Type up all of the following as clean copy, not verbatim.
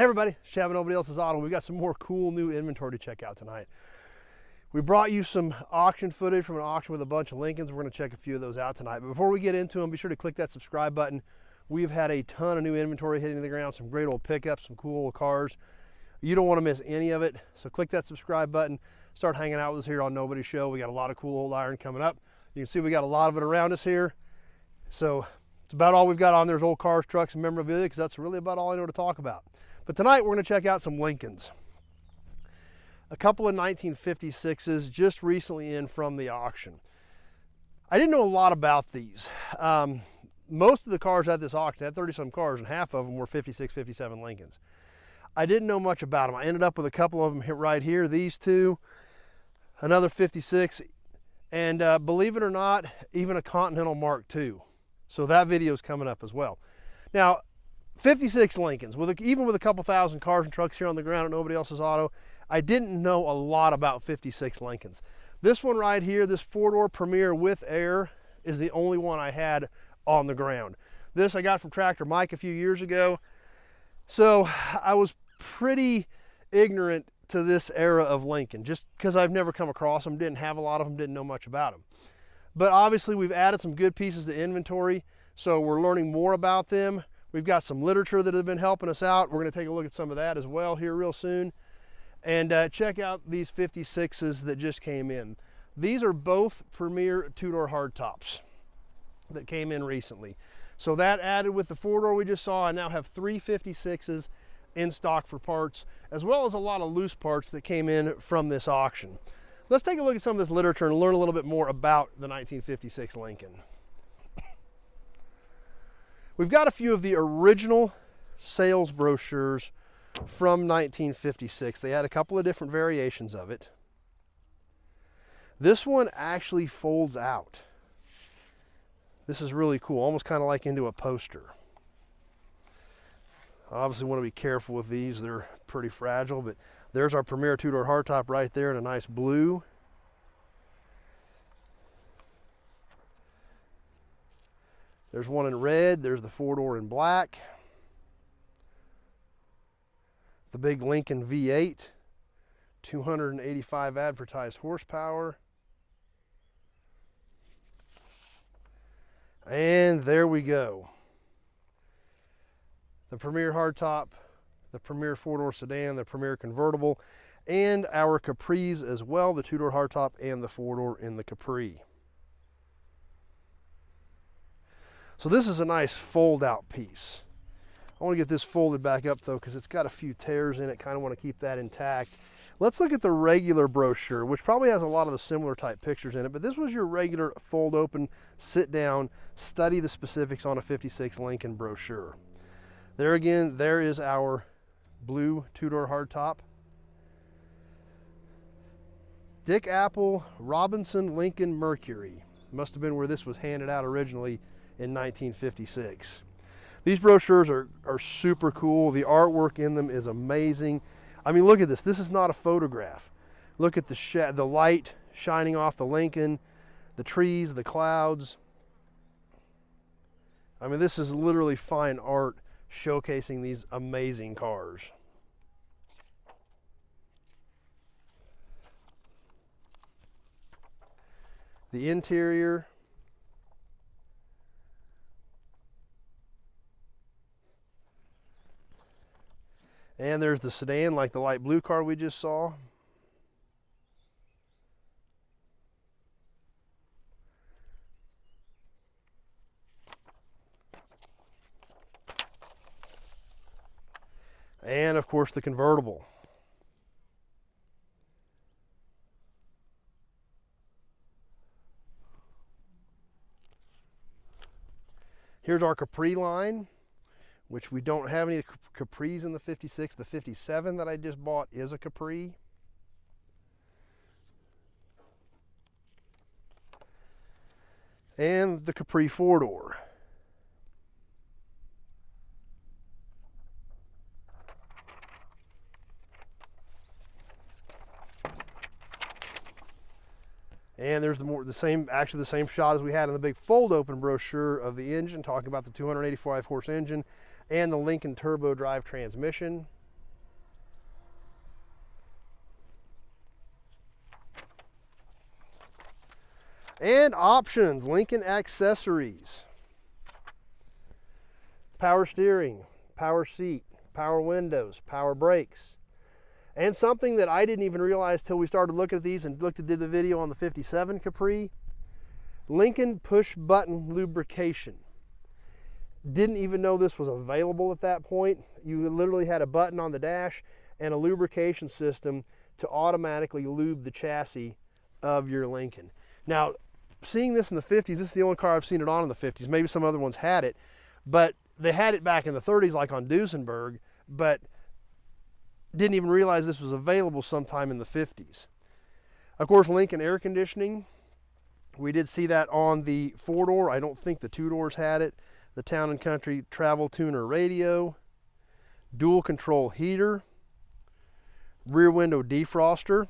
everybody, Shaving Nobody Else's Auto. We've got some more cool new inventory to check out tonight. We brought you some auction footage from an auction with a bunch of Lincolns. We're going to check a few of those out tonight. But before we get into them, be sure to click that subscribe button. We've had a ton of new inventory hitting the ground, some great old pickups, some cool old cars. You don't want to miss any of it. So click that subscribe button. Start hanging out with us here on Nobody Show. We got a lot of cool old iron coming up. You can see we got a lot of it around us here. So it's about all we've got on there is old cars, trucks, and memorabilia, because that's really about all I know to talk about. But tonight we're going to check out some Lincolns. A couple of 1956s just recently in from the auction. I didn't know a lot about these. Most of the cars at this auction had 30-some cars, and half of them were 56, 57 Lincolns. I didn't know much about them. I ended up with a couple of them right here, these two, another 56, and believe it or not, even a Continental Mark II. So that video is coming up as well. Now, 56 Lincolns, even with a couple thousand cars and trucks here on the ground at Nobody Else's Auto, I didn't know a lot about 56 Lincolns. This one right here, this four-door Premier with air, is the only one I had on the ground. This I got from Tractor Mike a few years ago. So I was pretty ignorant to this era of Lincoln, just because I've never come across them, didn't have a lot of them, didn't know much about them. But obviously we've added some good pieces to inventory, so we're learning more about them. We've got some literature that have been helping us out. We're going to take a look at some of that as well here real soon. And check out these 56s that just came in. These are both Premier two-door hardtops that came in recently. So that added with the four-door we just saw, I now have 3 56s in stock for parts, as well as a lot of loose parts that came in from this auction. Let's take a look at some of this literature and learn a little bit more about the 1956 Lincoln. We've got a few of the original sales brochures from 1956. They had a couple of different variations of it. This one actually folds out. This is really cool, almost kind of like into a poster. Obviously want to be careful with these, they're pretty fragile, but there's our Premier two-door hardtop right there in a nice blue. There's one in red, there's the four-door in black. The big Lincoln V8, 285 advertised horsepower. And there we go. The Premier hardtop, the Premier four-door sedan, the Premier convertible, and our Capris as well, the two-door hardtop and the four-door in the Capri. So this is a nice fold-out piece. I want to get this folded back up though, because it's got a few tears in it. Kind of want to keep that intact. Let's look at the regular brochure, which probably has a lot of the similar type pictures in it, but this was your regular fold open, sit down, study the specifics on a 56 Lincoln brochure. There again, there is our blue two-door hardtop. Dick Apple Robinson Lincoln Mercury. Must have been where this was handed out originally in 1956. These brochures are super cool. The artwork in them is amazing. I mean, look at this. This is not a photograph. Look at the light shining off the Lincoln, the trees, the clouds. I mean, this is literally fine art showcasing these amazing cars. The interior. And there's the sedan, like the light blue car we just saw. And of course the convertible. Here's our Capri line, which we don't have any Capris in the 56. The 57 that I just bought is a Capri. And the Capri four-door. And there's the same shot as we had in the big fold open brochure of the engine, talking about the 285 horse engine and the Lincoln turbo drive transmission. And options, Lincoln accessories. Power steering, power seat, power windows, power brakes. And something that I didn't even realize till we started looking at these and did the video on the 57 Capri, Lincoln push button lubrication. Didn't even know this was available at that point. You literally had a button on the dash and a lubrication system to automatically lube the chassis of your Lincoln. Now, seeing this in the 50s, this is the only car I've seen it on in the 50s. Maybe some other ones had it, but they had it back in the 30s, like on Duesenberg, but didn't even realize this was available sometime in the 50s. Of course, Lincoln air conditioning. We did see that on the 4-door. I don't think the 2-doors had it. The Town & Country travel tuner radio, dual control heater, rear window defroster.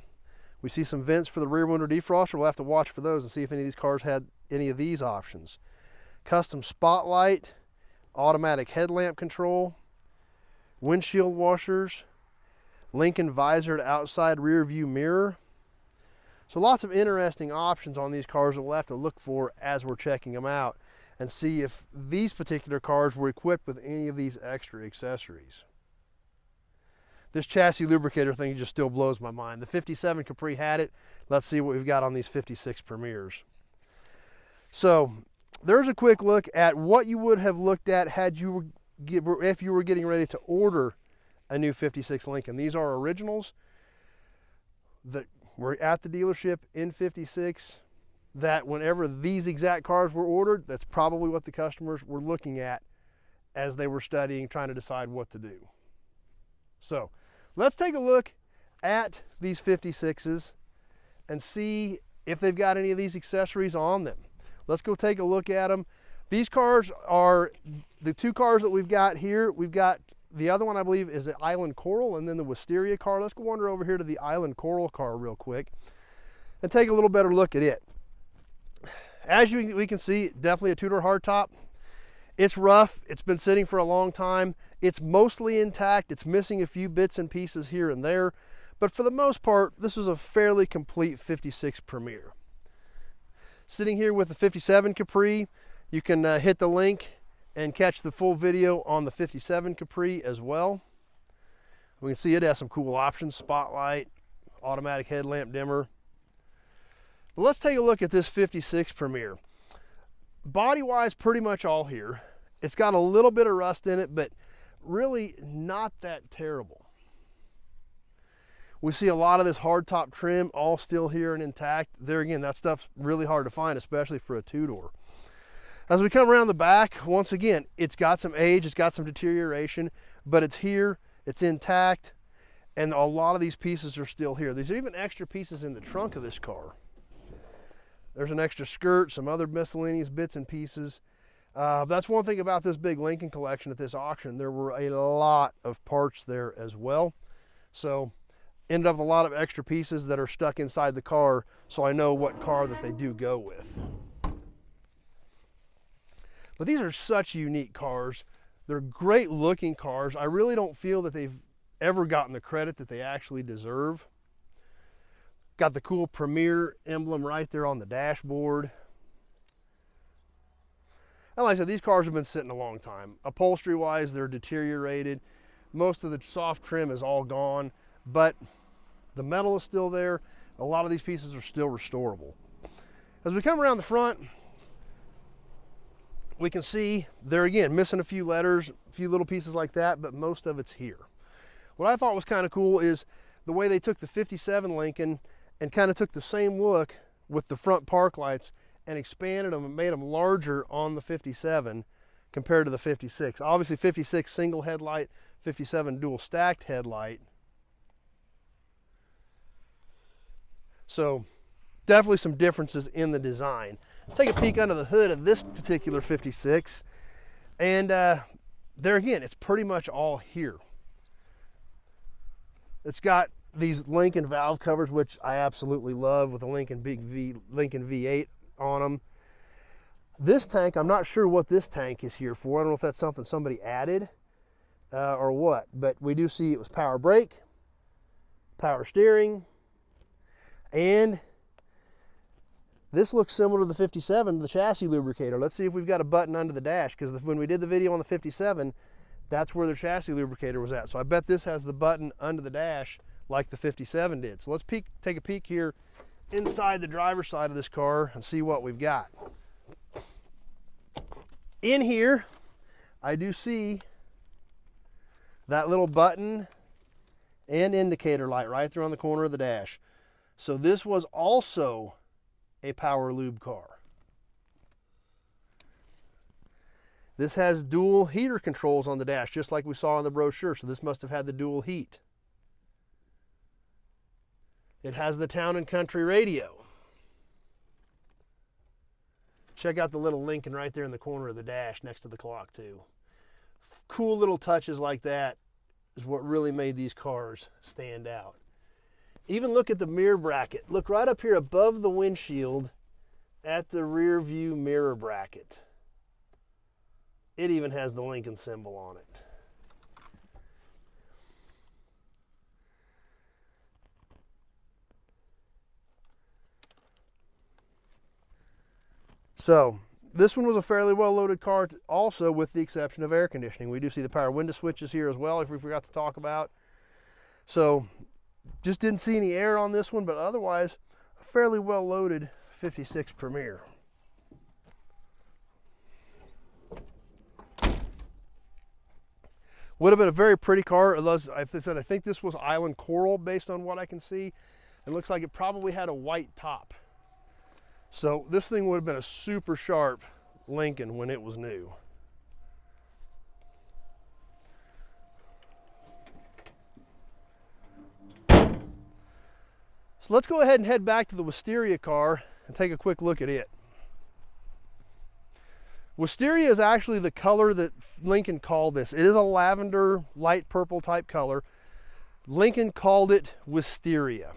We see some vents for the rear window defroster. We'll have to watch for those and see if any of these cars had any of these options. Custom spotlight, automatic headlamp control, windshield washers, Lincoln visored outside rear view mirror. So lots of interesting options on these cars that we'll have to look for as we're checking them out and see if these particular cars were equipped with any of these extra accessories. This chassis lubricator thing just still blows my mind. The 57 Capri had it. Let's see what we've got on these 56 Premiers. So there's a quick look at what you would have looked at if you were getting ready to order a new 56 Lincoln. These are originals that were at the dealership in 56, that whenever these exact cars were ordered, that's probably what the customers were looking at as they were studying, trying to decide what to do. So let's take a look at these 56s and see if they've got any of these accessories on them. Let's go take a look at them. These cars are the two cars that we've got here. We've got the other one, I believe, is the Island Coral, and then the Wisteria car. Let's go wander over here to the Island Coral car real quick and take a little better look at it. As we can see, definitely a 2-door hardtop. It's rough. It's been sitting for a long time. It's mostly intact. It's missing a few bits and pieces here and there, but for the most part, this is a fairly complete 56 Premier. Sitting here with the 57 Capri, you can hit the link and catch the full video on the 57 Capri as well. We can see it has some cool options: spotlight, automatic headlamp dimmer. But let's take a look at this 56 Premier. Body-wise, pretty much all here. It's got a little bit of rust in it, but really not that terrible. We see a lot of this hardtop trim all still here and intact. There again, that stuff's really hard to find, especially for a 2-door. As we come around the back, once again, it's got some age, it's got some deterioration, but it's here, it's intact, and a lot of these pieces are still here. There's even extra pieces in the trunk of this car. There's an extra skirt, some other miscellaneous bits and pieces. That's one thing about this big Lincoln collection at this auction. There were a lot of parts there as well. So ended up with a lot of extra pieces that are stuck inside the car, so I know what car that they do go with. But these are such unique cars. They're great looking cars. I really don't feel that they've ever gotten the credit that they actually deserve. Got the cool Premier emblem right there on the dashboard. And like I said, these cars have been sitting a long time. Upholstery wise, they're deteriorated. Most of the soft trim is all gone, but the metal is still there. A lot of these pieces are still restorable. As we come around the front, we can see there again, missing a few letters, a few little pieces like that, but most of it's here. What I thought was kind of cool is the way they took the 57 Lincoln and kind of took the same look with the front park lights and expanded them and made them larger on the 57 compared to the 56. Obviously 56 single headlight, 57 dual stacked headlight. So definitely some differences in the design. Let's take a peek under the hood of this particular 56. And there again, it's pretty much all here. It's got these Lincoln valve covers, which I absolutely love, with a Lincoln V8 on them. This tank, I'm not sure what this tank is here for. I don't know if that's something somebody added or what, but we do see it was power brake, power steering, and This looks similar to the 57, the chassis lubricator. Let's see if we've got a button under the dash, because when we did the video on the 57, that's where the chassis lubricator was at. So I bet this has the button under the dash like the 57 did. So let's take a peek here inside the driver's side of this car and see what we've got. In here, I do see that little button and indicator light right there on the corner of the dash. So this was also a power lube car. This has dual heater controls on the dash, just like we saw in the brochure, so this must have had the dual heat. It has the Town and Country radio. Check out the little Lincoln right there in the corner of the dash next to the clock too. Cool little touches like that is what really made these cars stand out. Even look at the mirror bracket. Look right up here above the windshield at the rear view mirror bracket. It even has the Lincoln symbol on it. So this one was a fairly well loaded car also, with the exception of air conditioning. We do see the power window switches here as well, if we forgot to talk about. So just didn't see any air on this one, but otherwise a fairly well loaded 56 Premier. Would have been a very pretty car. I think this was Island Coral based on what I can see. It looks like it probably had a white top. So this thing would have been a super sharp Lincoln when it was new. So let's go ahead and head back to the Wisteria car and take a quick look at it. Wisteria is actually the color that Lincoln called this. It is a lavender, light purple type color. Lincoln called it Wisteria.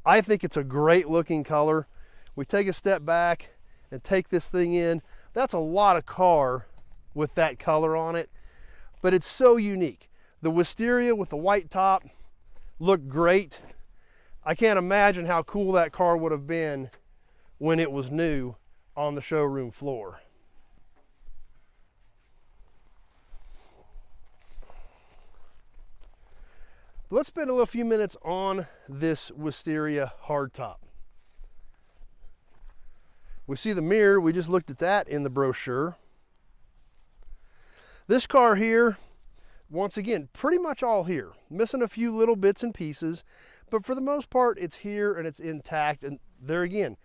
I think it's a great looking color. We take a step back and take this thing in. That's a lot of car with that color on it, but it's so unique. The Wisteria with the white top looked great. I can't imagine how cool that car would have been when it was new on the showroom floor. Let's spend a few minutes on this Wisteria hardtop. We see the mirror, we just looked at that in the brochure. This car here, once again, pretty much all here. Missing a few little bits and pieces, but for the most part, it's here and it's intact. And there again,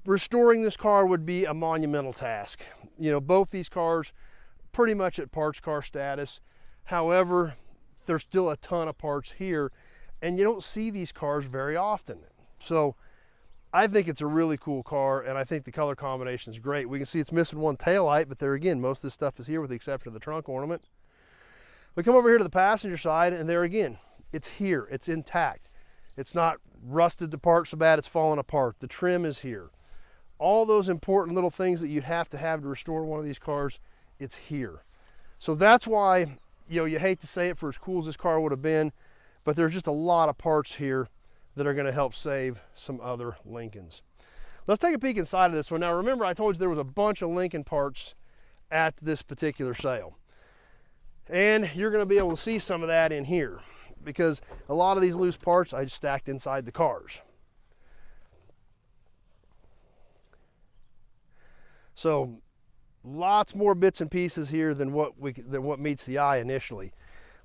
restoring this car would be a monumental task. You know, both these cars pretty much at parts car status. However, there's still a ton of parts here, and you don't see these cars very often. So I think it's a really cool car, and I think the color combination is great. We can see it's missing one taillight, but there again, most of this stuff is here with the exception of the trunk ornament. We come over here to the passenger side, and there again, it's here, it's intact. It's not rusted apart so bad it's falling apart. The trim is here. All those important little things that you'd have to restore one of these cars, it's here. So that's why, you know, you hate to say it, for as cool as this car would have been, but there's just a lot of parts here that are going to help save some other Lincolns. Let's take a peek inside of this one. Now remember, I told you there was a bunch of Lincoln parts at this particular sale. And you're going to be able to see some of that in here, because a lot of these loose parts I just stacked inside the cars. So lots more bits and pieces here than what meets the eye initially.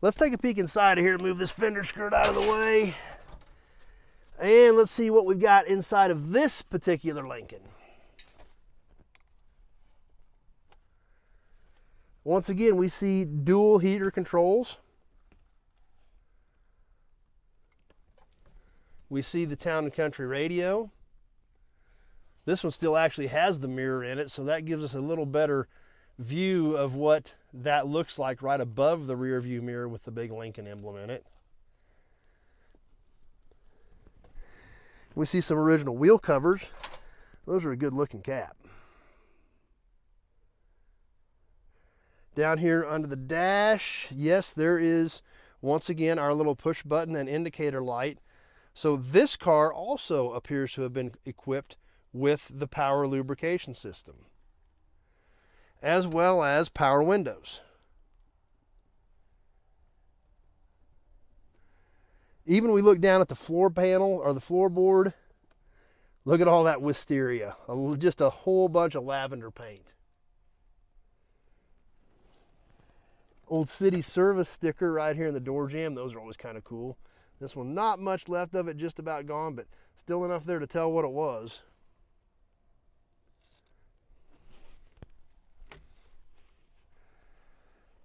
Let's take a peek inside of here, move this fender skirt out of the way. And let's see what we've got inside of this particular Lincoln. Once again, we see dual heater controls. We see the Town and Country radio. This one still actually has the mirror in it, so that gives us a little better view of what that looks like right above the rear view mirror with the big Lincoln emblem in it. We see some original wheel covers. Those are a good looking cap. Down here under the dash, yes, there is once again our little push button and indicator light. So this car also appears to have been equipped with the power lubrication system, as well as power windows. Even we look down at the floor panel or the floorboard, look at all that Wisteria, just a whole bunch of lavender paint. Old city service sticker right here in the door jamb, those are always kind of cool. This one, not much left of it, just about gone, but still enough there to tell what it was.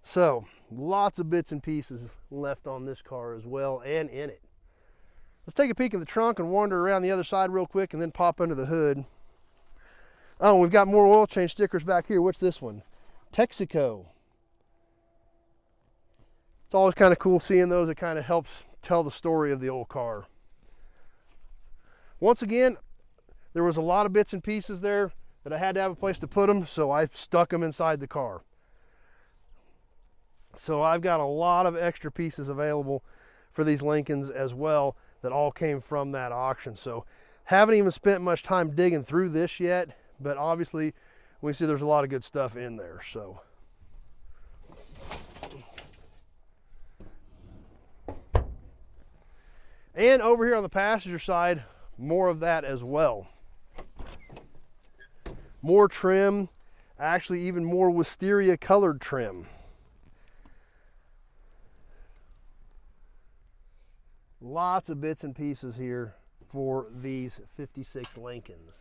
So, lots of bits and pieces left on this car as well, and in it. Let's take a peek in the trunk and wander around the other side real quick and then pop under the hood. Oh, we've got more oil change stickers back here. What's this one? Texaco. It's always kind of cool seeing those. It kind of helps tell the story of the old car. Once again, there was a lot of bits and pieces there that I had to have a place to put them, so I stuck them inside the car. So I've got a lot of extra pieces available for these Lincolns as well that all came from that auction. So haven't even spent much time digging through this yet, but obviously we see there's a lot of good stuff in there. So and over here on the passenger side, more of that as well. More trim, actually even more Wisteria colored trim. Lots of bits and pieces here for these 56 Lincolns.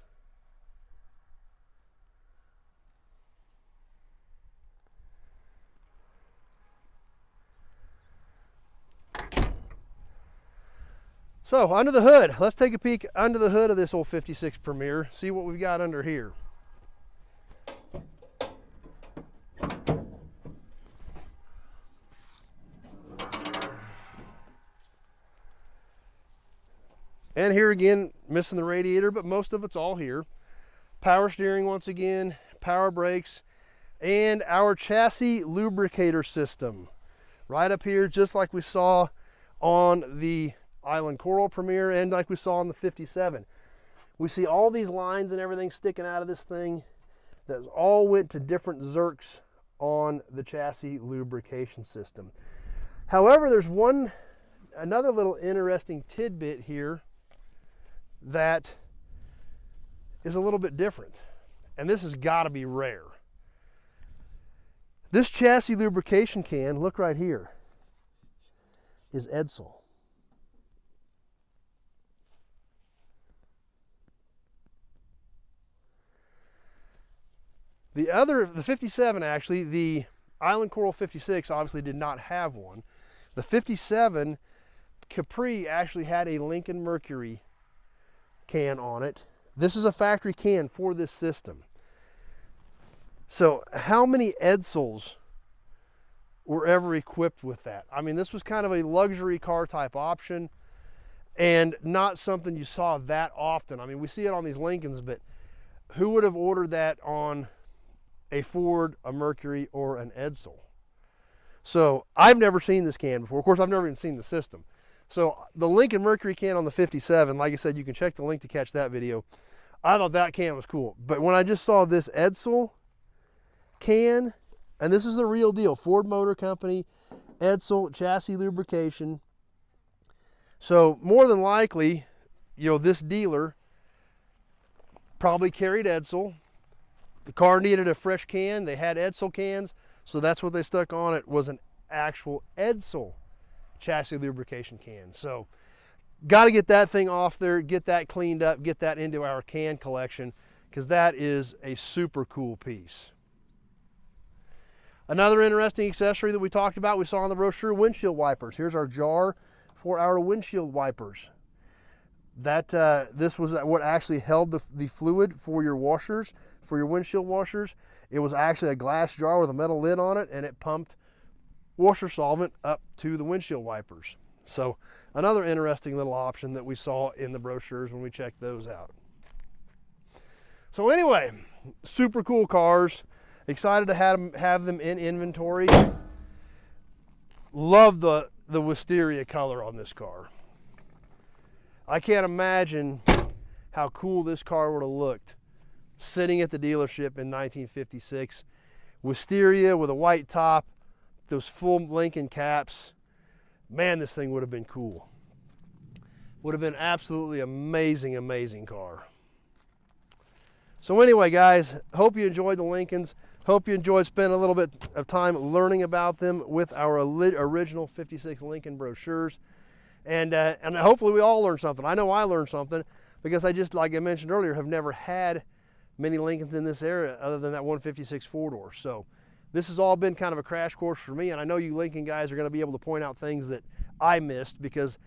So under the hood, let's take a peek under the hood of this old 56 Premier, see what we've got under here. And here again, missing the radiator, but most of it's all here. Power steering once again, power brakes, and our chassis lubricator system. Right up here, just like we saw on the Island Coral Premier and like we saw on the 57. We see all these lines and everything sticking out of this thing. That all went to different zerks on the chassis lubrication system. However, there's another little interesting tidbit here that is a little bit different, and this has got to be rare. This chassis lubrication can, look right here, is Edsel. The 57 actually, the Island Coral 56 obviously did not have one. The 57 Capri actually had a Lincoln Mercury can on it. This is a factory can for this system. So how many Edsels were ever equipped with that? I mean, this was kind of a luxury car type option and not something you saw that often. I mean, we see it on these Lincolns, but who would have ordered that on a Ford, a Mercury, or an Edsel? So I've never seen this can before. Of course, I've never even seen the system. So the Lincoln Mercury can on the 57, like I said, you can check the link to catch that video. I thought that can was cool. But when I just saw this Edsel can, and this is the real deal, Ford Motor Company, Edsel chassis lubrication. So more than likely, you know, this dealer probably carried Edsel. The car needed a fresh can. They had Edsel cans, so that's what they stuck on it, was an actual Edsel chassis lubrication can. So got to get that thing off there, get that cleaned up, get that into our can collection, because that is a super cool piece. Another interesting accessory that we talked about, we saw on the brochure, windshield wipers. Here's our jar for our windshield wipers. That this was what actually held the fluid for your washers, for your windshield washers. It was actually a glass jar with a metal lid on it, and it pumped washer solvent up to the windshield wipers. So another interesting little option that we saw in the brochures when we checked those out. So anyway, super cool cars. Excited to have them in inventory. Love the Wisteria color on this car. I can't imagine how cool this car would have looked sitting at the dealership in 1956. Wisteria with a white top, those full Lincoln caps. Man, this thing would have been cool. Would have been absolutely amazing, amazing car. So anyway, guys, hope you enjoyed the Lincolns. Hope you enjoyed spending a little bit of time learning about them with our original 56 Lincoln brochures. And hopefully we all learned something. I know I learned something because I just, like I mentioned earlier, have never had many Lincolns in this area other than that 156 four-door. So this has all been kind of a crash course for me, and I know you Lincoln guys are going to be able to point out things that I missed because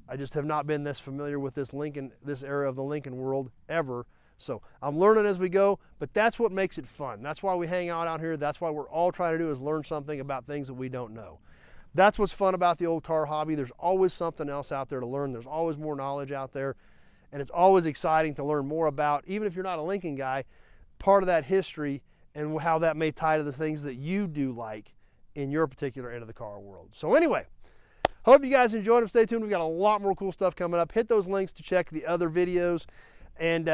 I just have not been this familiar with this era of the Lincoln world ever. So I'm learning as we go, but that's what makes it fun. That's why we hang out here. That's why we're all trying to do is learn something about things that we don't know. That's what's fun about the old car hobby. There's always something else out there to learn. There's always more knowledge out there, and it's always exciting to learn more about, even if you're not a Lincoln guy, part of that history and how that may tie to the things that you do like in your particular end of the car world. So anyway, hope you guys enjoyed them. Stay tuned. We've got a lot more cool stuff coming up. Hit those links to check the other videos and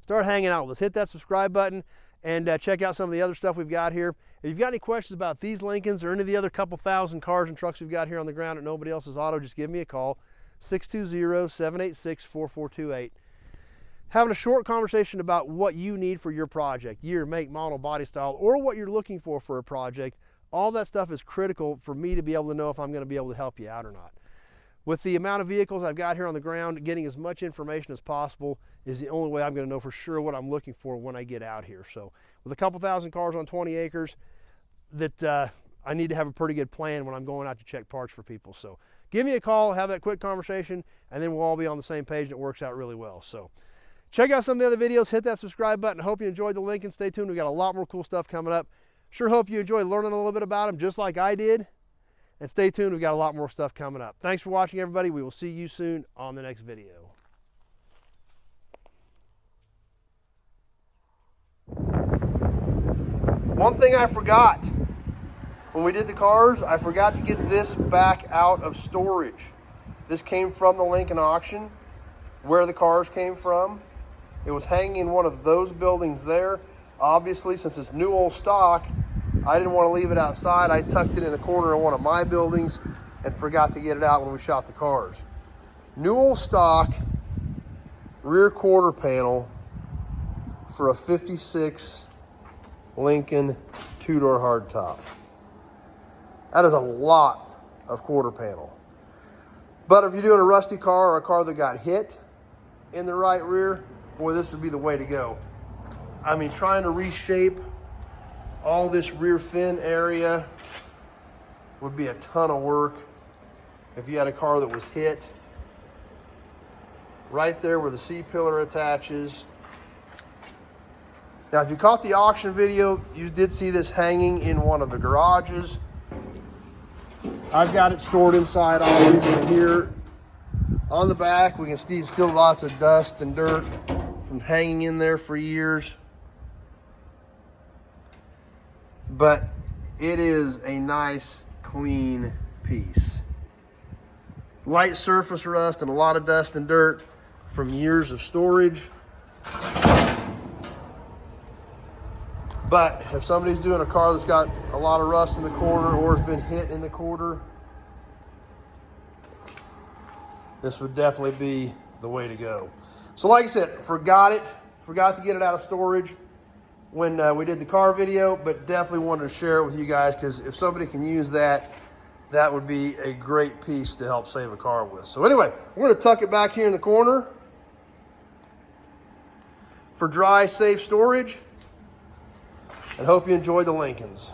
start hanging out with us. Hit that subscribe button and check out some of the other stuff we've got here. If you've got any questions about these Lincolns or any of the other couple thousand cars and trucks we've got here on the ground at Nobody Else's Auto, just give me a call, 620-786-4428. Having a short conversation about what you need for your project, year, make, model, body style, or what you're looking for a project. All that stuff is critical for me to be able to know if I'm going to be able to help you out or not. With the amount of vehicles I've got here on the ground, getting as much information as possible is the only way I'm going to know for sure what I'm looking for when I get out here. So with a couple thousand cars on 20 acres, that I need to have a pretty good plan when I'm going out to check parts for people. So give me a call, have that quick conversation, and then we'll all be on the same page and it works out really well. So check out some of the other videos, hit that subscribe button. I hope you enjoyed the Lincoln. Stay tuned, we've got a lot more cool stuff coming up. Sure hope you enjoyed learning a little bit about them just like I did. And stay tuned, we've got a lot more stuff coming up. Thanks for watching, everybody. We will see you soon on the next video. One thing I forgot when we did the cars, I forgot to get this back out of storage. This came from the Lincoln auction, where the cars came from. It was hanging in one of those buildings there. Obviously, since it's new old stock, I didn't want to leave it outside. I tucked it in the corner of one of my buildings and forgot to get it out when we shot the cars. New old stock, rear quarter panel for a 56 Lincoln two-door hardtop. That is a lot of quarter panel. But if you're doing a rusty car or a car that got hit in the right rear, boy, this would be the way to go. I mean, trying to reshape all this rear fin area would be a ton of work if you had a car that was hit right there where the C-pillar attaches. Now, if you caught the auction video, you did see this hanging in one of the garages. I've got it stored inside, obviously, here. On the back, we can see still lots of dust and dirt from hanging in there for years. But it is a nice, clean piece. Light surface rust and a lot of dust and dirt from years of storage. But if somebody's doing a car that's got a lot of rust in the quarter or has been hit in the quarter, this would definitely be the way to go. So like I said, forgot to get it out of storage when we did the car video, but definitely wanted to share it with you guys because if somebody can use that, that would be a great piece to help save a car with. So anyway, we're going to tuck it back here in the corner for dry, safe storage, and hope you enjoy the Lincolns.